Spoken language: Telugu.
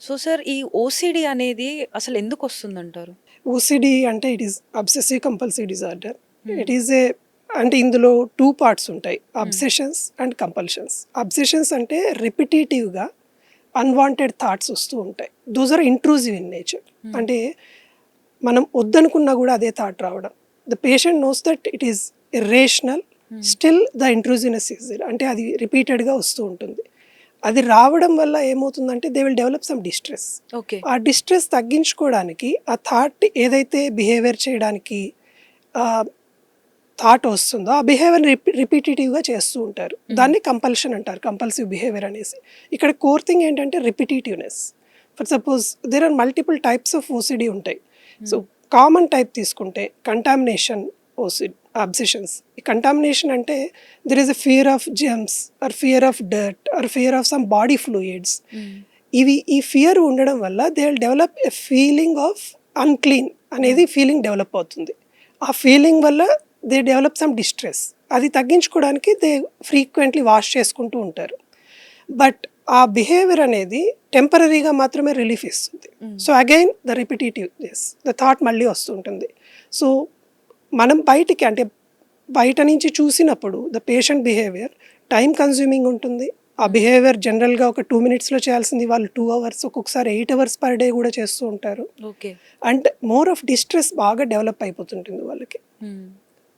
సో సార్ ఈ ఓసీడీ అనేది అసలు ఎందుకొస్తుందంటారు? ఓసిడి అంటే it is obsessive compulsive disorder. హ్మ్. ఇట్ ఈస్ ఏ అంటే ఇందులో 2 పార్ట్స్ ఉంటాయి. హ్మ్. Obsessions and compulsions. అబ్సెషన్స్ అంటే రిపిటేటివ్‌గా అన్‌వాంటెడ్ థాట్స్ వస్తూ ఉంటాయి. Those are intrusive in nature. Hmm. అంటే మనం వద్దనుకున్నా గూడా అదే థాట్ రావడం. The patient knows that it is irrational. Hmm. Still the intrusiveness is there. అంటే అది రిపీటెడ్‌గా వస్తూ ఉంటుంది. అది రావడం వల్ల ఏమవుతుందంటే they will develop some distress. Okay. ఆ డిస్ట్రెస్ తగ్గించుకోవడానికి ఆ థాట్ ఏదైతే బిహేవియర్ చేయడానికి థాట్ వస్తుందో ఆ బిహేవియర్ని రిపిటేటివ్గా చేస్తూ ఉంటారు. దాన్ని కంపల్షన్ అంటారు, కంపల్సివ్ బిహేవియర్ అనేసి. ఇక్కడ కోర్ థింగ్ ఏంటంటే repetitiveness. For suppose there are multiple types of OCD ఉంటాయి. సో కామన్ టైప్ తీసుకుంటే కంటామినేషన్ ఓసిడ్ అబ్సెషన్స్. ఈ కంటామినేషన్ అంటే there is a fear of germs or fear of dirt or fear of some body fluids. ఈ ఫియర్ ఉండడం వల్ల they will develop a feeling of unclean అనేది ఫీలింగ్ డెవలప్ అవుతుంది. ఆ ఫీలింగ్ వల్ల దే డెవలప్ సమ్ డిస్ట్రెస్. అది తగ్గించుకోవడానికి దే ఫ్రీక్వెంట్లీ వాష్ చేసుకుంటూ ఉంటారు. బట్ ఆ బిహేవియర్ అనేది టెంపరరీగా మాత్రమే రిలీఫ్ ఇస్తుంది. So again the repetitiveness, the thought మళ్ళీ వస్తుంటుంది. సో మనం బయటికి అంటే బయట నుంచి చూసినప్పుడు the patient behaviour time consuming ఉంటుంది. ఆ బిహేవియర్ జనరల్గా ఒక 2 మినిట్స్లో చేయాల్సింది వాళ్ళు 2 అవర్స్, ఒక్కొక్కసారి 8 అవర్స్ పర్ డే కూడా చేస్తూ ఉంటారు. Okay. And more of distress బాగా డెవలప్ అయిపోతుంటుంది వాళ్ళకి.